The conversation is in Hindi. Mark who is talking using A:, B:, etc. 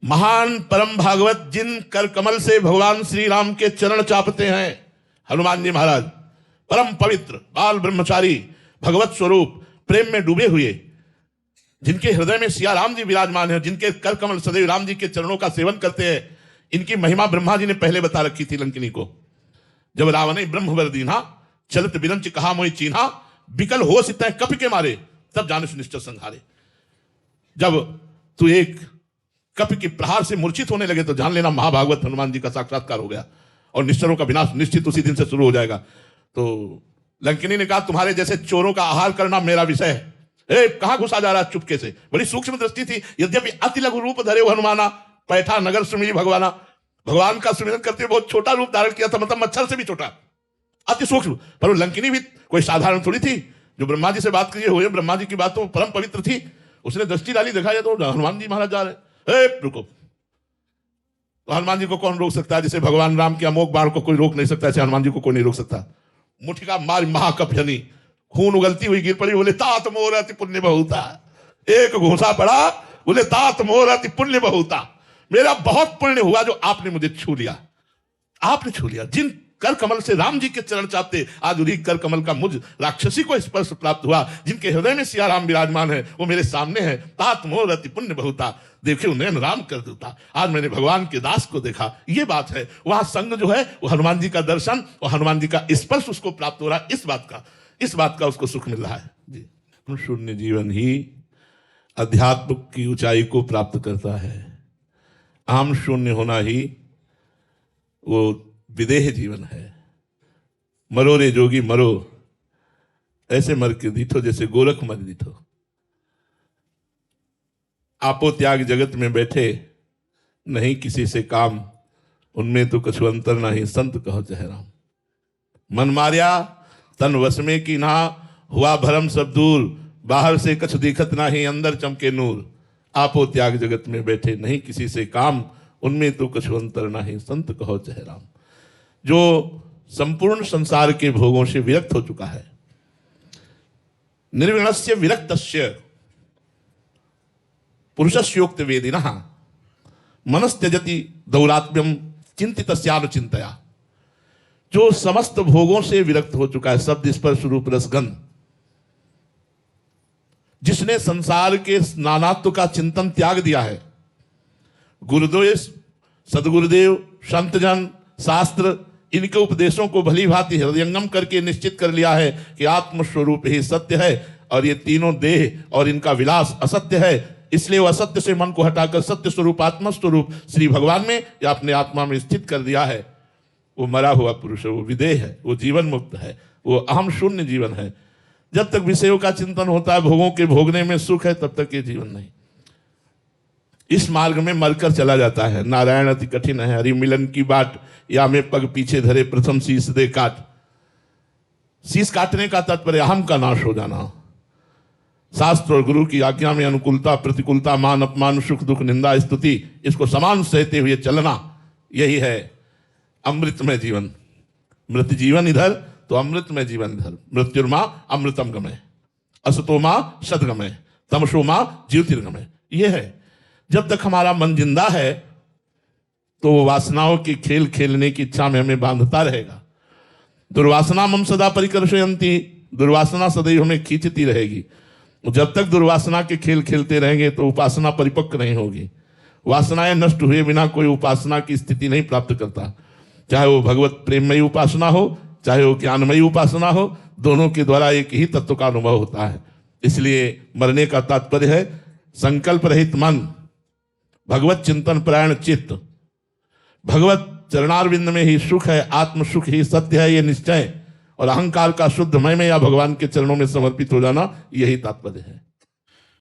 A: महान परम भागवत जिन कर कमल से भगवान श्री राम के चरण चापते हैं, हनुमान जी महाराज परम पवित्र बाल ब्रह्मचारी भगवत स्वरूप प्रेम में डूबे हुए, जिनके हृदय में सिया राम जी विराजमान है, जिनके कर कमल सदैव राम जी के चरणों का सेवन करते हैं, इनकी महिमा ब्रह्मा जी ने पहले बता रखी थी लंकिनी को। जब रावण ब्रह्म वर दीन्हा चलत बिरंच कहा मोहि चीन्हा, बिकल हो सितै कप के मारे तब जाने सुनिश्चय संहारे। जब तू एक कप के प्रहार से मूर्छित होने लगे तो जान लेना महाभागवत हनुमान जी का साक्षात्कार हो गया और निश्चरों का विनाश निश्चित उसी दिन से शुरू हो जाएगा। तो लंकिनी ने कहा तुम्हारे जैसे चोरों का आहार करना मेरा विषय है। कहां घुसा जा रहा है चुपके से, बड़ी सूक्ष्म दृष्टि थी। यद्यपि अति लघु रूप धरे हो हनुमाना, पैठा नगर सुमिरी भगवाना, भगवान का सुमिरन करते हुए बहुत छोटा रूप धारण किया था, मतलब मच्छर से भी छोटा, अति सूक्ष्म। पर वो लंकिनी भी कोई साधारण थोड़ी थी, जो ब्रह्मा जी से बात करिए हुए ब्रह्मा जी की बात तो परम पवित्र थी। उसने दृष्टि डाली, देखा जाए तो हनुमान जी महाराज जा रहे, रुको। तो हनुमान जी को कौन रोक सकता है? जैसे भगवान राम के अमोघ बाण को कोई रोक नहीं सकता, ऐसे हनुमान जी को कोई नहीं रोक सकता। मुट्ठी का मार महाकप जनी, खून उगलती हुई गिर पड़ी, बोले तात मोर अति पुण्य बहुता। एक घूसा पड़ा, बोले तात मोर अति पुण्य बहुता, मेरा बहुत पुण्य हुआ जो आपने मुझे छू लिया, आपने छू लिया। जिन कर कमल से राम जी के चरण चाहते, आज उन्हीं कर कमल का मुझ राक्षसी को स्पर्श प्राप्त हुआ। जिनके हृदय में सिया राम विराजमान है, वो मेरे सामने है। तात मोर अति पुण्य बहुता, देखे नयन राम कर देता। आज मैंने भगवान के दास को देखा, ये बात है। वहां संग जो है वो हनुमान जी का दर्शन और हनुमान जी का स्पर्श उसको प्राप्त हो रहा है। इस बात का उसको सुख मिल रहा है जी। शून्य जीवन ही अध्यात्म की ऊंचाई को प्राप्त करता है। आम शून्य होना ही वो विदेह जीवन है। मरो रे जोगी मरो, ऐसे मर के दीठो जैसे गोरख मर दीठो। आपो त्याग जगत में बैठे, नहीं किसी से काम, उनमें तो कछु अंतर नहीं, संत कहो चाहे राम। मन मारिया तन वश में की ना, हुआ भरम सब दूर, बाहर से कछु दिखत नाही, अंदर चमके नूर। आपो त्याग जगत में बैठे, नहीं किसी से काम, उनमें तो कछु अंतर नहीं, संत कहो चाहे राम। जो संपूर्ण संसार के भोगों से विरक्त हो चुका है, निर्विणस्य विरक्तस्य पुरुषस्योक्त वेदिनः मनस्त्यजति दौरात्म्यम चिंतितस्यानुचिंतया। जो समस्त भोगों से विरक्त हो चुका है, शब्द स्पर्श रूप रसगंध, जिसने संसार के नानात्व का चिंतन त्याग दिया है, गुरुदेव सदगुरुदेव संतजन शास्त्र इनके उपदेशों को भली भांति हृदयंगम करके निश्चित कर लिया है कि आत्मस्वरूप ही सत्य है और ये तीनों देह और इनका विलास असत्य है। इसलिए वो असत्य से मन को हटाकर सत्य स्वरूप आत्मा स्वरूप श्री भगवान में या अपने आत्मा में स्थित कर दिया है। वो मरा हुआ पुरुष है, वो विदेह है, वो जीवन मुक्त है, वो अहम शून्य जीवन है। जब तक विषयों का चिंतन होता है, भोगों के भोगने में सुख है, तब तक ये जीवन नहीं। इस मार्ग में मरकर चला जाता है। नारायण अति कठिन है, हरि मिलन की बाट, या में पग पीछे धरे प्रथम शीश दे काट। शीश काटने का तात्पर्य अहम का नाश हो जाना। शास्त्र और गुरु की आज्ञा में अनुकूलता प्रतिकूलता मान अपमान सुख दुख निंदा स्तुति, इसको समान सहते हुए चलना, यही है अमृतमय जीवन। मृत जीवन इधर तो अमृतमय जीवन इधर। मृत्युर्मा अमृतम गमय, असतोमा सदगमय, तमसोमा ज्योतिर्गमय। ये है। जब तक हमारा मन जिंदा है तो वासनाओं की खेल खेलने की इच्छा में हमें बांधता रहेगा। दुर्वासना मम सदा परिकर्षयन्ति, दुर्वासना सदैव हमें खींचती रहेगी। जब तक दुर्वासना के खेल खेलते रहेंगे तो उपासना परिपक्व नहीं होगी। वासनाएं नष्ट हुए बिना कोई उपासना की स्थिति नहीं प्राप्त करता। चाहे वो भगवत प्रेममयी उपासना हो, चाहे वो ज्ञानमयी उपासना हो, दोनों के द्वारा एक ही तत्व का अनुभव होता है। इसलिए मरने का तात्पर्य है संकल्प रहित मन, भगवत चिंतन परायण चित्त। भगवत चरणारविंद में ही सुख है, आत्म सुख ही सत्य है, ये निश्चय। और अहंकार का शुद्ध मय में या भगवान के चरणों में समर्पित हो जाना, यही तात्पर्य है।